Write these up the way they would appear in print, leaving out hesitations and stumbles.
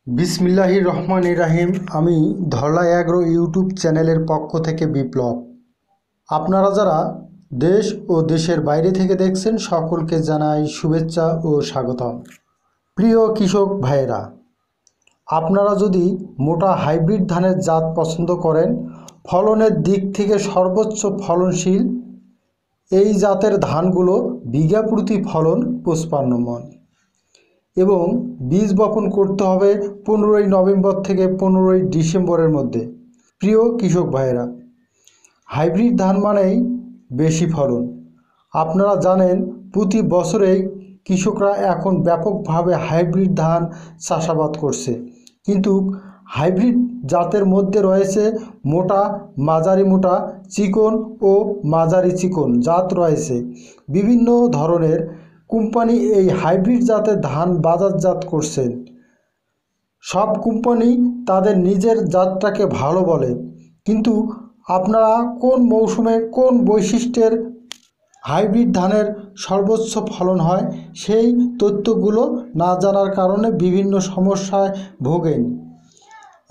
বিসমিল্লাহির রহমানির রহিম। আমি ধরলা অ্যাগ্রো ইউটিউব চ্যানেলের পক্ষ থেকে বিপ্লব। আপনারা যারা দেশ ও দেশের বাইরে থেকে দেখছেন সকলকে জানাই শুভেচ্ছা ও স্বাগতম। প্রিয় কৃষক ভাইয়েরা, আপনারা যদি মোটা হাইব্রিড ধানের জাত পছন্দ করেন, ফলনের দিক থেকে সর্বোচ্চ ফলনশীল এই জাতের ধানগুলো বিঘা প্রতি ফলন 55 মণ এবং বীজ বপন করতে হবে 15ই নভেম্বর থেকে 15ই ডিসেম্বরের মধ্যে। প্রিয় কৃষক ভাইয়েরা, হাইব্রিড ধান মানেই বেশি ফলন। আপনারা জানেন প্রতি বছরেই কৃষকরা এখন ব্যাপকভাবে হাইব্রিড ধান চাষাবাদ করছে, কিন্তু হাইব্রিড জাতের মধ্যে রয়েছে মোটা, মাঝারি মোটা, চিকন ও মাঝারি চিকন জাত রয়েছে। বিভিন্ন ধরনের কোম্পানি এই হাইব্রিড জাতের ধান বাজারজাত করছেন। সব কোম্পানি তাদের নিজের জাতটাকে ভালো বলে, কিন্তু আপনারা কোন মৌসুমে কোন বৈশিষ্ট্যের হাইব্রিড ধানের সর্বোচ্চ ফলন হয় সেই তথ্যগুলো না জানার কারণে বিভিন্ন সমস্যায় ভোগেন।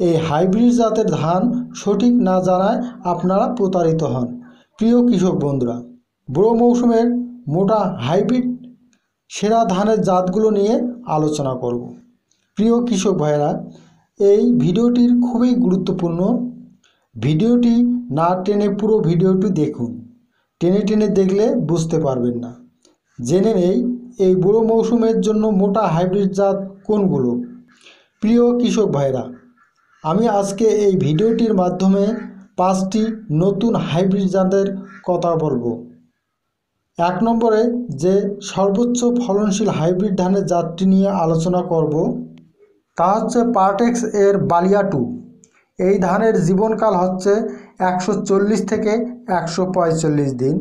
এই হাইব্রিড জাতের ধান সঠিক না জানায় আপনারা প্রতারিত হন। প্রিয় কৃষক বন্ধুরা, বড় মৌসুমের মোটা হাইব্রিড সেরা ধানের জাতগুলো নিয়ে আলোচনা করব। প্রিয় কৃষক ভাইয়েরা, এই ভিডিওটির খুবই গুরুত্বপূর্ণ। ভিডিওটি না টেনে পুরো ভিডিওটি দেখুন। টেনে টেনে দেখলে বুঝতে পারবেন না। জেনে নেই এই বুড়ো মৌসুমের জন্য মোটা হাইব্রিড জাত কোনগুলো। প্রিয় কৃষক ভাইরা, আমি আজকে এই ভিডিওটির মাধ্যমে 5টি নতুন হাইব্রিড জাতের কথা বলবো। 1 নম্বরে যে সর্বোচ্চ ফলনশীল হাইব্রিড ধানের জাতটি নিয়ে আলোচনা করব তা হচ্ছে পার্টেক্স এর বালিয়া 2। এই ধানের জীবনকাল হচ্ছে 140 থেকে 145 দিন।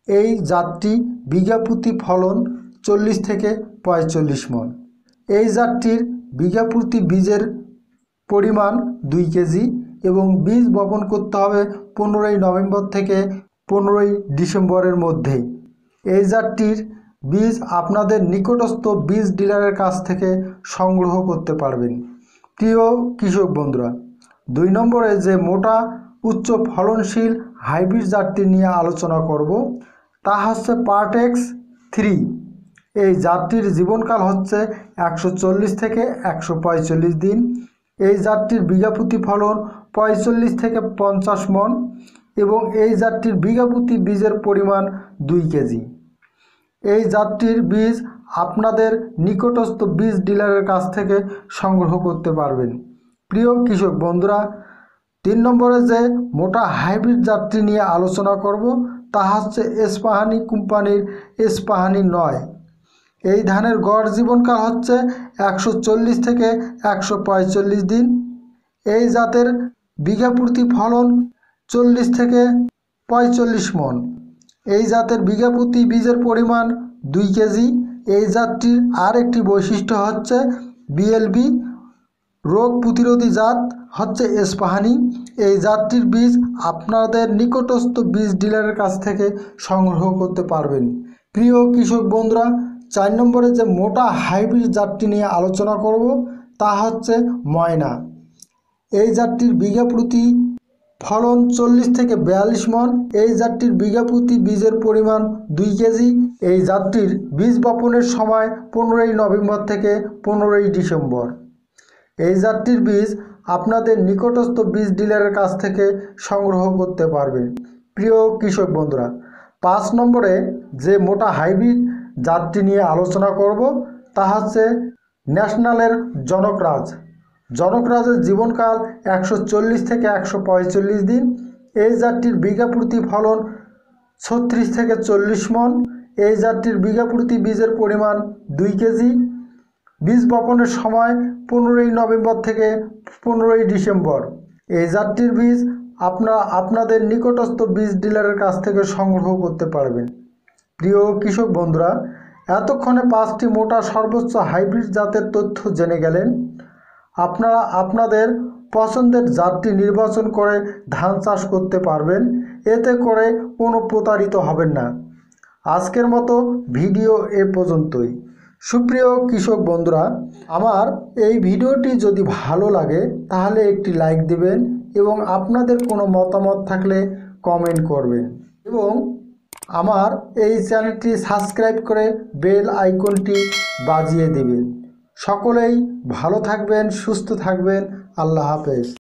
এই জাতটি বিঘা প্রতি ফলন 40 থেকে 45 মণ। এই জাতটির বিঘা প্রতি বীজের পরিমাণ 2 কেজি এবং বীজ বপন করতে হবে 15ই নভেম্বর থেকে 15ই ডিসেম্বরের মধ্যে। এই জাতটির বীজ আপনাদের নিকটস্থ বীজ ডিলারের কাছ থেকে সংগ্রহ করতে পারবেন। প্রিয় কৃষক বন্ধুরা, 2 নম্বরে যে মোটা উচ্চ ফলনশীল হাইব্রিড জাতটি নিয়ে আলোচনা করব তা হচ্ছে পার্টেক্স 3। এই জাতটির জীবনকাল হচ্ছে 140 থেকে 145 দিন। এই জাতটির বিঘা প্রতি ফলন 45 থেকে 50 মণ এবং এই জাতটির বিঘা প্রতি বীজের পরিমাণ 2 কেজি। এই জাতটির বীজ আপনাদের নিকটস্থ বীজ ডিলারের কাছ থেকে সংগ্রহ করতে পারবেন। প্রিয় কৃষক বন্ধুরা, 3 নম্বরে যে মোটা হাইব্রিড জাতটি নিয়ে আলোচনা করব তা হচ্ছে এসপাহানি কোম্পানির এসপাহানি 9। এই ধানের গড় জীবনকাল হচ্ছে 140 থেকে 145 দিন। এই জাতের বিঘা প্রতি ফলন 40 থেকে 45 মণ। এই জাতের বিঘা প্রতি বীজের পরিমাণ 2 কেজি। এই জাতটির আরেকটি বৈশিষ্ট্য হচ্ছে বিএলবি রোগ প্রতিরোধী জাত হচ্ছে এসপাহানি। এই জাতটির বীজ আপনাদের নিকটস্থ বীজ ডিলারের কাছ থেকে সংগ্রহ করতে পারবেন। প্রিয় কৃষক বন্ধুরা, 4 নম্বরে যে মোটা হাইব্রিড জাতটি নিয়ে আলোচনা করব তা হচ্ছে ময়না। এই জাতটির বিঘা প্রতি ফলন 40 থেকে 42 মণ। এই জাতটির বিঘা প্রতি বীজের পরিমাণ 2 কেজি। এই জাতটির বীজ বপনের সময় 15ই নভেম্বর থেকে 15ই ডিসেম্বর। এই জাতটির বীজ আপনাদের নিকটস্থ বীজ ডিলারের কাছ থেকে সংগ্রহ করতে পারবেন। প্রিয় কৃষক বন্ধুরা, 5 নম্বরে যে মোটা হাইব্রিড জাতটি নিয়ে আলোচনা করব তা হচ্ছে ন্যাশনালের জনকরাজ। জনকরাজের জীবনকাল 140 থেকে 145 দিন। এই জাতটির বিঘা প্রতি ফলন 36 থেকে 40 মণ। এই জাতটির বিঘা প্রতি বীজের পরিমাণ 2 কেজি। বীজ বপনের সময় 15ই নভেম্বর থেকে 15ই ডিসেম্বর। এই জাতটির বীজ আপনাদের নিকটস্থ বীজ ডিলারের কাছ থেকে সংগ্রহ করতে পারবেন। প্রিয় কৃষক বন্ধুরা, এতক্ষণে 5টি মোটা সর্বোচ্চ হাইব্রিড জাতের তথ্য জেনে গেলেন। আপনারা আপনাদের পছন্দের জাতটি নির্বাচন করে ধান চাষ করতে পারবেন। এতে করে কোনো প্রতারিত হবেন না। আজকের মতো ভিডিও এ পর্যন্তই। সুপ্রিয় কৃষক বন্ধুরা, আমার এই ভিডিওটি যদি ভালো লাগে তাহলে একটি লাইক দিবেন এবং আপনাদের কোনো মতামত থাকলে কমেন্ট করবেন এবং আমার এই চ্যানেলটি সাবস্ক্রাইব করে বেল আইকনটি বাজিয়ে দিবেন। সকলেই ভালো থাকবেন, সুস্থ থাকবেন। আল্লাহ হাফেজ।